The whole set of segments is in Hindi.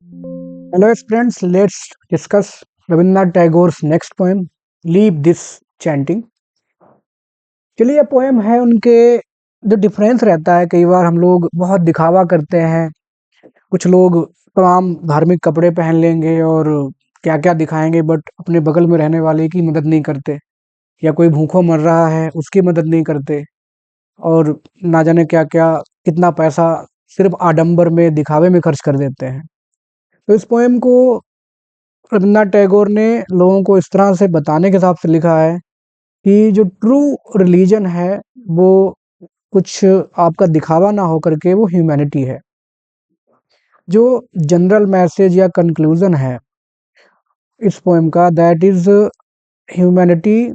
Hello friends, let's discuss Rabindranath Tagore's next poem, Leave This Chanting. चलिए ये पोएम है उनके जो डिफरेंस रहता है। कई बार हम लोग बहुत दिखावा करते हैं, कुछ लोग तमाम धार्मिक कपड़े पहन लेंगे और क्या क्या दिखाएंगे, बट अपने बगल में रहने वाले की मदद नहीं करते, या कोई भूखों मर रहा है उसकी मदद नहीं करते, और ना जाने क्या क्या कितना पैसा सिर्फ आडंबर में दिखावे में खर्च कर देते हैं। तो इस पोएम को रविन्द्रनाथ टैगोर ने लोगों को इस तरह से बताने के हिसाब से लिखा है कि जो ट्रू रिलीजन है वो कुछ आपका दिखावा ना होकर के वो ह्यूमैनिटी है। जो जनरल मैसेज या कंक्लूजन है इस पोएम का, that is humanity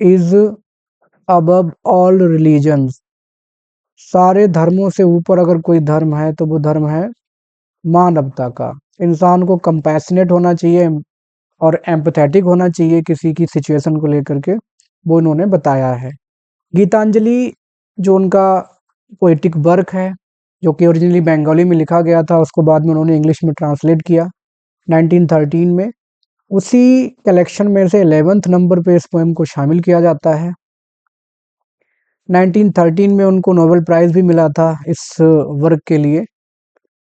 is above all religions. सारे धर्मों से ऊपर अगर कोई धर्म है तो वो धर्म है मानवता का। इंसान को कंपैशनेट होना चाहिए और एम्पैथेटिक होना चाहिए किसी की सिचुएशन को लेकर के, वो इन्होंने बताया है। गीतांजलि जो उनका पोएटिक वर्क है, जो कि ओरिजिनली बंगाली में लिखा गया था, उसको बाद में उन्होंने इंग्लिश में ट्रांसलेट किया 1913 में। उसी कलेक्शन में से 11th नंबर पे इस पोएम को शामिल किया जाता है। 1913 में उनको नोबेल प्राइज़ भी मिला था इस वर्क के लिए।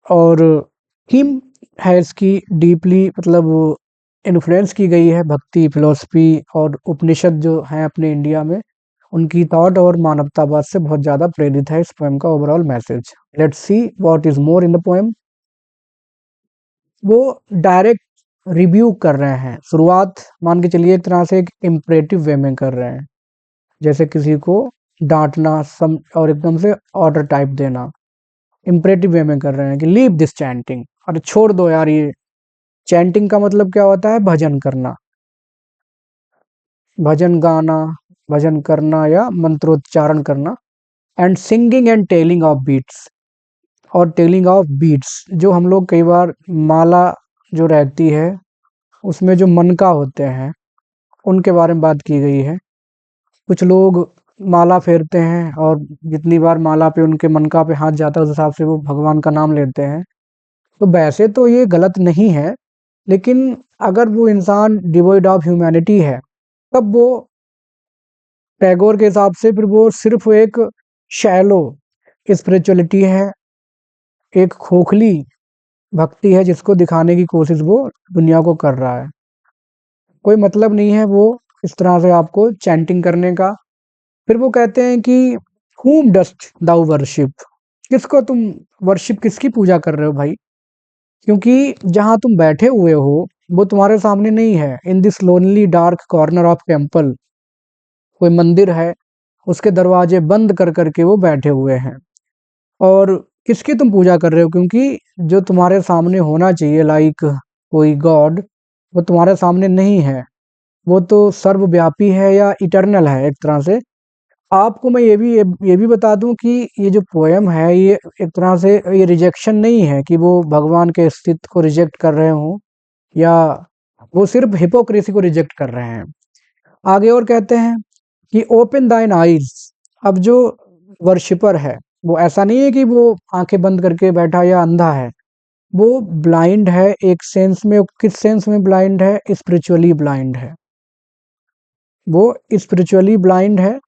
और थीम है इसकी डीपली मतलब इन्फ्लुएंस की गई है भक्ति, फिलॉसफी और उपनिषद जो हैं अपने इंडिया में, उनकी थॉट और मानवतावाद से बहुत ज़्यादा प्रेरित है इस पोएम का overall message. Let's see what is more in the poem. वो डायरेक्ट रिव्यू कर रहे हैं। शुरुआत मान के चलिए एक तरह से एक इम्परेटिव वे में कर रहे हैं, जैसे किसी को डांटना सम और एकदम से ऑर्डर टाइप देना। इम्परेटिव वे में कर रहे हैं कि लीव दिस चैंटिंग, अरे छोड़ दो यार ये। चैंटिंग का मतलब क्या होता है? भजन करना, भजन गाना, भजन करना या मंत्रोच्चारण करना। And singing and telling of beats, और टेलिंग ऑफ बीट्स जो हम लोग कई बार माला जो रहती है उसमें जो मनका होते हैं उनके बारे में बात की गई है। कुछ लोग माला फेरते हैं और जितनी बार माला पे उनके मनका पे हाथ जाता है उस हिसाब से वो भगवान का नाम लेते हैं। तो वैसे तो ये गलत नहीं है, लेकिन अगर वो इंसान डिवोइड ऑफ ह्यूमैनिटी है तब वो टैगोर के हिसाब से फिर वो सिर्फ एक शैलो स्पिरिचुअलिटी है, एक खोखली भक्ति है जिसको दिखाने की कोशिश वो दुनिया को कर रहा है। कोई मतलब नहीं है वो इस तरह से आपको चैंटिंग करने का। फिर वो कहते हैं कि whom dost thou worship, किसको तुम वर्शिप, किसकी पूजा कर रहे हो भाई? क्योंकि जहाँ तुम बैठे हुए हो वो तुम्हारे सामने नहीं है। In this lonely dark corner of temple, कोई मंदिर है, उसके दरवाजे बंद कर करके वो बैठे हुए हैं। और किसकी तुम पूजा कर रहे हो? क्योंकि जो तुम्हारे सामने होना चाहिए लाइक कोई गॉड, वो तुम्हारे सामने नहीं है। वो तो सर्वव्यापी है या इटर्नल है एक तरह से। आपको मैं ये भी बता दूं कि ये जो पोएम है ये एक तरह से ये रिजेक्शन नहीं है कि वो भगवान के अस्तित्व को रिजेक्ट कर रहे हों, या वो सिर्फ हिपोक्रेसी को रिजेक्ट कर रहे हैं। आगे और कहते हैं कि ओपन दाइन आईज। अब जो वर्शिपर है वो ऐसा नहीं है कि वो आंखें बंद करके बैठा या अंधा है। वो ब्लाइंड है एक सेंस में। किस सेंस में ब्लाइंड है? स्पिरिचुअली ब्लाइंड है। वो स्पिरिचुअली ब्लाइंड है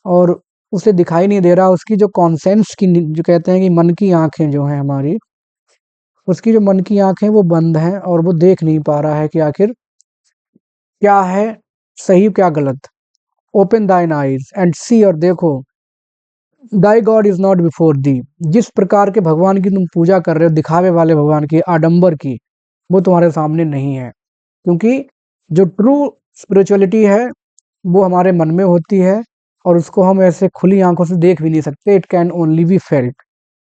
और उसे दिखाई नहीं दे रहा। उसकी जो कॉन्सेंस की जो कहते हैं कि मन की आंखें जो हैं हमारी, उसकी जो मन की आंखें वो बंद हैं और वो देख नहीं पा रहा है कि आखिर क्या है सही क्या गलत। ओपन दाइन आईज एंड सी, और देखो, thy God is not before thee. जिस प्रकार के भगवान की तुम पूजा कर रहे हो, दिखावे वाले भगवान की, आडंबर की, वो तुम्हारे सामने नहीं है। क्योंकि जो ट्रू स्पिरिचुअलिटी है वो हमारे मन में होती है और उसको हम ऐसे खुली आंखों से देख भी नहीं सकते। It can only be felt.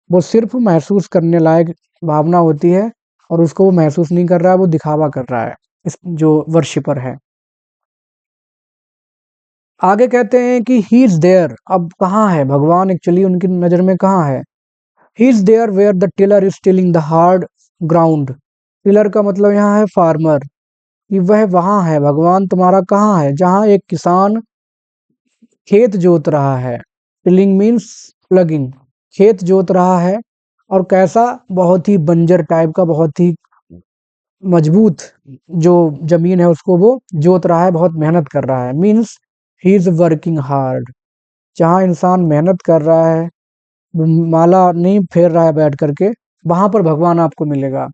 वो सिर्फ महसूस करने लायक भावना होती है, और उसको वो महसूस नहीं कर रहा है, वो दिखावा कर रहा है इस जो वर्शिपर है। आगे कहते हैं कि ही इज देयर। अब कहाँ है भगवान एक्चुअली उनकी नज़र में? कहाँ है? He is there where the tiller is tilling the hard ground. Tiller का मतलब यहाँ है फार्मर, कि वह वहाँ है। भगवान तुम्हारा कहाँ है? जहाँ एक किसान खेत जोत रहा है। Tilling means plugging. खेत जोत रहा है, और कैसा? बहुत ही बंजर टाइप का, बहुत ही मजबूत जो ज़मीन है उसको वो जोत रहा है, बहुत मेहनत कर रहा है। Means he is working hard. जहाँ इंसान मेहनत कर रहा है, वो माला नहीं फेर रहा है बैठ कर के, वहाँ पर भगवान आपको मिलेगा।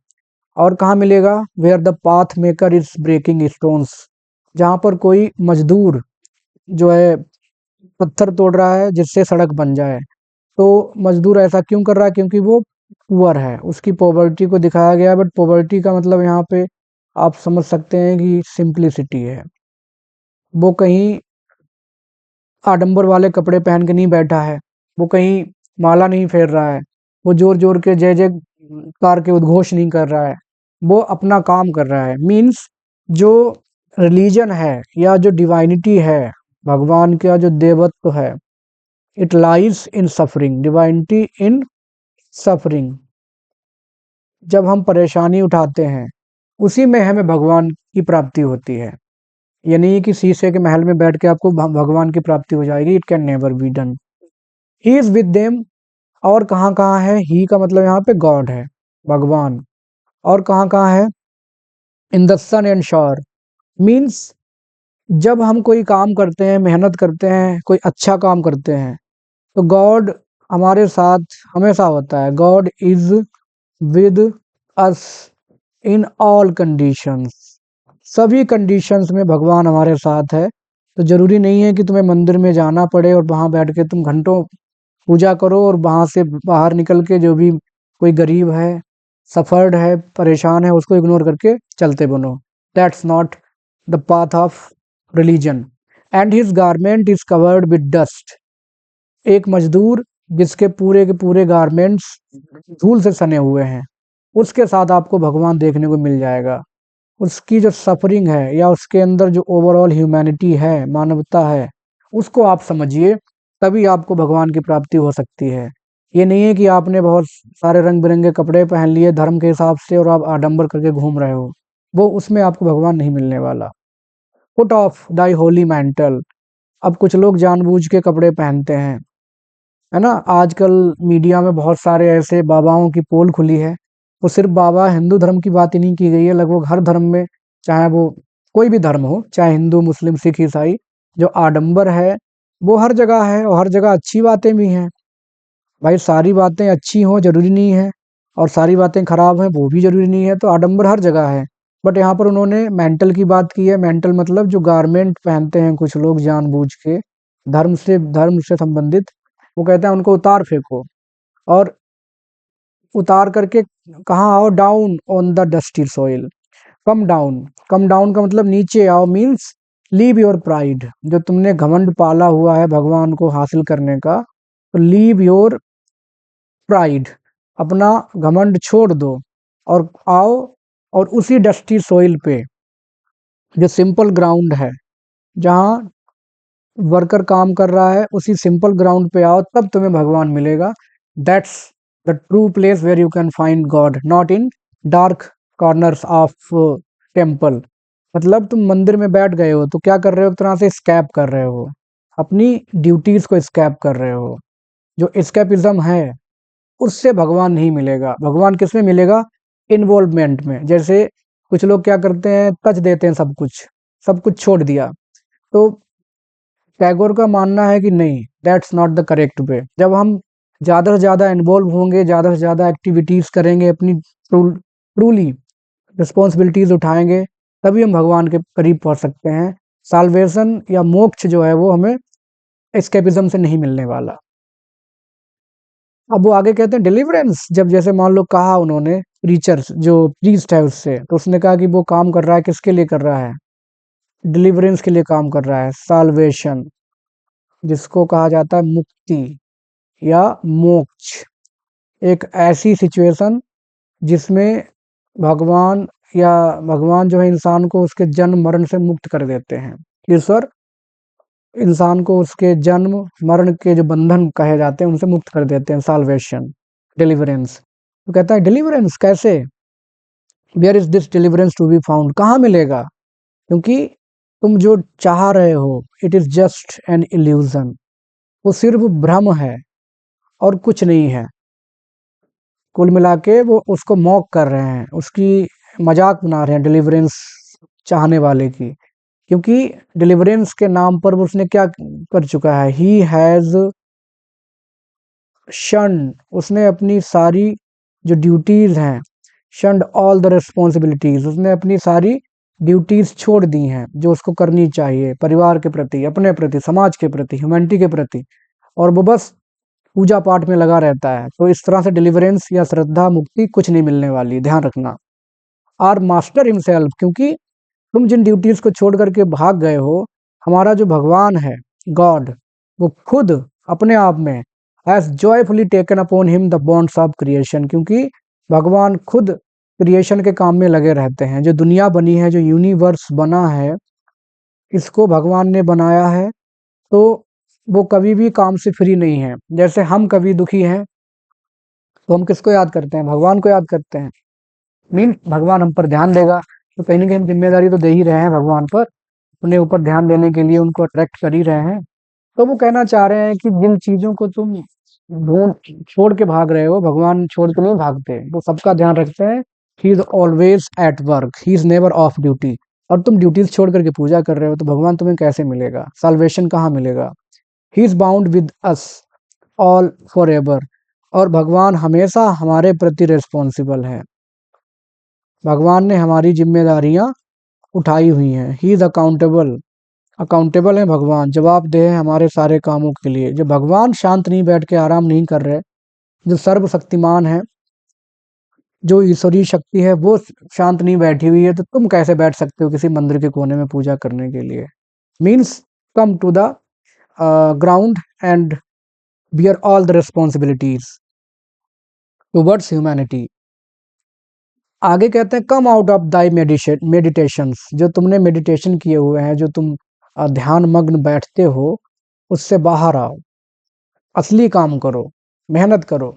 और कहाँ मिलेगा? Where the path maker is breaking stones. जहाँ पर कोई मज़दूर जो है पत्थर तोड़ रहा है जिससे सड़क बन जाए। तो मज़दूर ऐसा क्यों कर रहा है? क्योंकि वो पुअर है, उसकी पॉवर्टी को दिखाया गया है, बट पॉवर्टी का मतलब यहाँ पे आप समझ सकते हैं कि सिंप्लिसिटी है। वो कहीं आडंबर वाले कपड़े पहन के नहीं बैठा है, वो कहीं माला नहीं फेर रहा है, वो जोर-जोर के जय-जयकार के उद्घोष नहीं कर रहा है, वो अपना काम कर रहा है। मीन्स जो रिलीजन है या जो डिवाइनिटी है, भगवान का जो देवत्व है, it lies in suffering, divinity in suffering. जब हम परेशानी उठाते हैं, उसी में हमें भगवान की प्राप्ति होती है। ये नहीं है कि शीशे के महल में बैठ के आपको भगवान की प्राप्ति हो जाएगी, it can never be done. He is with them. और कहाँ-कहाँ है? ही का मतलब यहाँ पे गॉड है, भगवान। और कहाँ-कहाँ है? In the sun and shower. Means जब हम कोई काम करते हैं, मेहनत करते हैं, कोई अच्छा काम करते हैं, तो गॉड हमारे साथ हमेशा होता है। God is with us in all conditions. सभी कंडीशंस में भगवान हमारे साथ है। तो ज़रूरी नहीं है कि तुम्हें मंदिर में जाना पड़े और वहाँ बैठ के तुम घंटों पूजा करो और वहाँ से बाहर निकल के जो भी कोई गरीब है, सफ़र्ड है, परेशान है, उसको इग्नोर करके चलते बनो। That's not the path of religion. And his garment is covered with dust. एक मजदूर जिसके पूरे के पूरे गारमेंट्स धूल से सने हुए हैं, उसके साथ आपको भगवान देखने को मिल जाएगा। उसकी जो सफ़रिंग है या उसके अंदर जो ओवरऑल ह्यूमैनिटी है, मानवता है, उसको आप समझिए, तभी आपको भगवान की प्राप्ति हो सकती है। ये नहीं है कि आपने बहुत सारे रंग-बिरंगे कपड़े पहन लिए धर्म के हिसाब से और आप आडंबर करके घूम रहे हो। वो उसमें आपको भगवान नहीं मिलने वाला। Put off thy holy mantle. अब कुछ लोग जानबूझ के कपड़े पहनते हैं, है ना? आजकल मीडिया में बहुत सारे ऐसे बाबाओं की पोल खुली है। वो सिर्फ बाबा हिंदू धर्म की बात ही नहीं की गई है, लगभग हर धर्म में, चाहे वो कोई भी धर्म हो, चाहे हिंदू, मुस्लिम, सिख, ईसाई, जो आडंबर है, वो हर जगह है और हर जगह अच्छी बातें भी हैं। भाई सारी बातें अच्छी हों ज़रूरी नहीं है और सारी बातें खराब हैं वो भी ज़रूरी नहीं है, तो आडंबर हर जगह है। बट यहाँ पर उन्होंने मेंटल की बात की है। मेंटल मतलब जो गारमेंट पहनते हैं कुछ लोग जानबूझ के, धर्म से संबंधित, वो कहते हैं उनको उतार फेंको और उतार करके कहाँ आओ? Down on the dusty soil. Come down. Come down का मतलब नीचे आओ, मीन्स लीव योर प्राइड। जो तुमने घमंड पाला हुआ है भगवान को हासिल करने का, तो लीव योर प्राइड, अपना घमंड छोड़ दो और आओ और उसी डस्टी सॉइल पे, जो सिंपल ग्राउंड है, जहाँ वर्कर काम कर रहा है, उसी सिंपल ग्राउंड पे आओ, तब तुम्हें भगवान मिलेगा। That's the true place where you can find God, not in dark corners of temple. मतलब तुम मंदिर में बैठ गए हो तो क्या कर रहे हो? एक तरह से स्कैप कर रहे हो, अपनी ड्यूटीज को स्कैप कर रहे हो। जो स्कैपिज्म है, उससे भगवान नहीं मिलेगा। भगवान किसमें मिलेगा? इन्वॉल्वमेंट में। जैसे कुछ लोग क्या करते हैं, तज देते हैं सब कुछ छोड़ दिया। तो टैगोर का मानना है कि नहीं, that's not the correct way. जब हम ज़्यादा से ज़्यादा इन्वॉल्व होंगे, ज़्यादा से ज़्यादा एक्टिविटीज़ करेंगे, अपनी ट्रूली रिस्पॉन्सिबिलिटीज़ उठाएंगे, तभी हम भगवान के करीब पहुंच सकते हैं। साल्वेशन या मोक्ष जो है वो हमें एस्केपिज्म से नहीं मिलने वाला। अब वो आगे कहते हैं डिलीवरेंस। जब जैसे मान लो कहा उन्होंने, प्रीचर्स जो प्रीस्ट है उससे, तो उसने कहा कि वो काम कर रहा है, किसके लिए कर रहा है? डिलीवरेंस के लिए काम कर रहा है। साल्वेशन, जिसको कहा जाता है मुक्ति या मोक्ष। एक ऐसी सिचुएशन जिसमें भगवान या भगवान जो है इंसान को उसके जन्म मरण से मुक्त कर देते हैं। ईश्वर इंसान को उसके जन्म मरण के जो बंधन कहे जाते हैं उनसे मुक्त कर देते हैं। Salvation, deliverance. तो कहता है डिलीवरेंस कैसे? Where is this deliverance to be found? कहाँ मिलेगा? क्योंकि तुम जो चाह रहे हो, it is just an illusion. वो सिर्फ भ्रम है और कुछ नहीं है। कुल मिला के वो उसको मॉक कर रहे हैं, उसकी मजाक बना रहे हैं डिलीवरेंस चाहने वाले की, क्योंकि डिलीवरेंस के नाम पर वो उसने क्या कर चुका है, ही हैज शन, उसने अपनी सारी जो ड्यूटीज हैं, शंड ऑल द रिस्पॉन्सिबिलिटीज, उसने अपनी सारी ड्यूटीज छोड़ दी हैं जो उसको करनी चाहिए परिवार के प्रति, अपने प्रति, समाज के प्रति, ह्यूमैनिटी के प्रति, और वो बस पूजा पाठ में लगा रहता है। तो इस तरह से डिलीवरेंस या श्रद्धा मुक्ति कुछ नहीं मिलने वाली, ध्यान रखना। आर मास्टर हिमसेल्फ, क्योंकि तुम जिन ड्यूटीज को छोड़ करके भाग गए हो, हमारा जो भगवान है गॉड, वो खुद अपने आप में has joyfully taken upon him the bonds of creation, क्योंकि भगवान खुद क्रिएशन के काम में लगे रहते हैं। जो दुनिया बनी है, जो यूनिवर्स बना है, इसको भगवान ने बनाया है, तो वो कभी भी काम से फ्री नहीं है। जैसे हम कभी दुखी हैं तो हम किसको याद करते हैं, भगवान को याद करते हैं। मीन भगवान हम पर ध्यान देगा, तो कहीं ना कहीं हम जिम्मेदारी तो दे ही रहे हैं भगवान पर, अपने ऊपर ध्यान देने के लिए उनको अट्रैक्ट कर ही रहे हैं। तो वो कहना चाह रहे हैं कि जिन चीजों को तुम ढूंढ छोड़ के भाग रहे हो, भगवान छोड़ के नहीं भागते, वो सबका ध्यान रखते हैं। He is always at work, he is never of duty. और तुम ड्यूटीज छोड़ करके पूजा कर रहे हो, तो भगवान तुम्हें कैसे मिलेगा, साल्वेशन कहाँ मिलेगा। He is bound with us all for ever, और भगवान हमेशा हमारे प्रति रिस्पॉन्सिबल है। भगवान ने हमारी जिम्मेदारियां उठाई हुई हैं। ही इज अकाउंटेबल, अकाउंटेबल है भगवान, जवाबदेह है हमारे सारे कामों के लिए। जो भगवान शांत नहीं बैठ के आराम नहीं कर रहे, जो सर्वशक्तिमान है, जो ईश्वरीय शक्ति है, वो शांत नहीं बैठी हुई है, तो तुम कैसे बैठ सकते हो किसी मंदिर के कोने में पूजा करने के लिए। Means come to the ground and bear all the responsibilities towards humanity. आगे कहते हैं come out of thy meditations, जो तुमने मेडिटेशन किए हुए हैं, जो तुम ध्यान मग्न बैठते हो, उससे बाहर आओ, असली काम करो, मेहनत करो।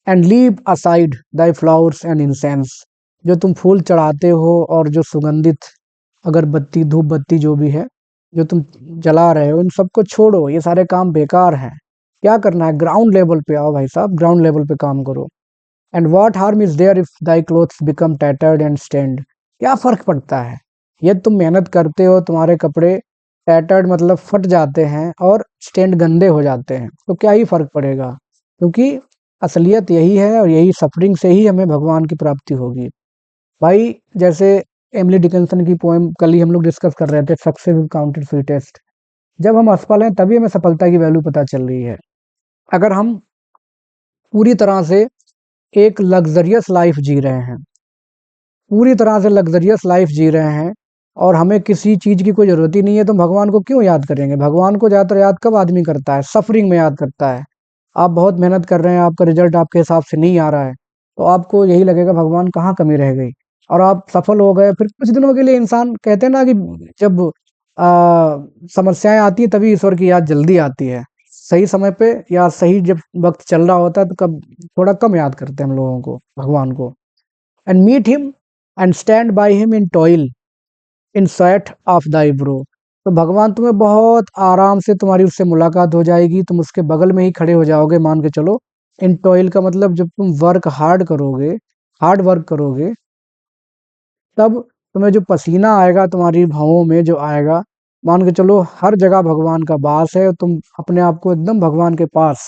And leave aside Dai flowers and incense, जो तुम फूल चढ़ाते हो और जो सुगंधित अगरबत्ती धूप बत्ती जो भी है जो तुम जला रहे हो, इन सबको छोड़ो, ये सारे काम बेकार हैं। क्या करना है, ग्राउंड लेवल पे आओ भाई साहब, ग्राउंड लेवल पे काम करो। And what harm is there if thy clothes become tattered and stained, क्या फर्क पड़ता है, ये तुम मेहनत करते हो, तुम्हारे कपड़े टैटर्ड मतलब फट जाते हैं और स्टेंड गंदे हो जाते हैं, तो क्या ही फर्क पड़ेगा। क्योंकि असलियत यही है, और यही सफरिंग से ही हमें भगवान की प्राप्ति होगी। भाई जैसे एमिली डिकिंसन की पोएम कल ही हम लोग डिस्कस कर रहे थे, सक्सेस इज काउंटेड स्वीटेस्ट। जब हम असफल हैं तभी हमें सफलता की वैल्यू पता चल रही है। अगर हम पूरी तरह से एक लग्जरियस लाइफ जी रहे हैं, पूरी तरह से लग्जरियस लाइफ जी रहे हैं, और हमें किसी चीज की कोई जरूरत ही नहीं है, तो भगवान को क्यों याद करेंगे। भगवान को ज्यादातर याद कब आदमी करता है, सफरिंग में याद करता है। आप बहुत मेहनत कर रहे हैं, आपका रिजल्ट आपके हिसाब से नहीं आ रहा है, तो आपको यही लगेगा भगवान कहाँ कमी रह गई, और आप सफल हो गए, फिर कुछ दिनों के लिए इंसान कहते हैं ना कि जब समस्याएं आती है तभी ईश्वर की याद जल्दी आती है। सही समय पे या सही जब वक्त चल रहा होता है, तो कब थोड़ा कम याद करते हैं हम लोगों को भगवान को। And meet him and stand by him in toil in sweat of thy brow, तो भगवान तुम्हें बहुत आराम से, तुम्हारी उससे मुलाकात हो जाएगी, तुम उसके बगल में ही खड़े हो जाओगे, मान के चलो। इन टॉयल का मतलब जब तुम वर्क हार्ड करोगे, हार्ड वर्क करोगे, तब तुम्हें जो पसीना आएगा तुम्हारी भौहों में जो आएगा, मान के चलो हर जगह भगवान का वास है, तुम अपने आप को एकदम भगवान के पास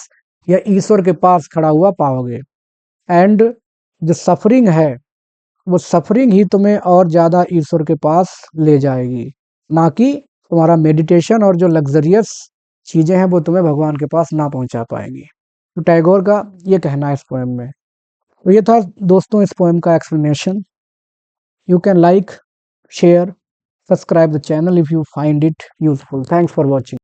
या ईश्वर के पास खड़ा हुआ पाओगे। एंड जो सफरिंग है, वो सफरिंग ही तुम्हें और ज्यादा ईश्वर के पास ले जाएगी, ना कि तुम्हारा मेडिटेशन और जो लग्जरियस चीजें हैं वो तुम्हें भगवान के पास ना पहुंचा पाएंगी। तो टैगोर का ये कहना है इस पोएम में। तो ये था दोस्तों इस पोएम का explanation. You can like, share, subscribe the channel if you find it useful. Thanks for watching.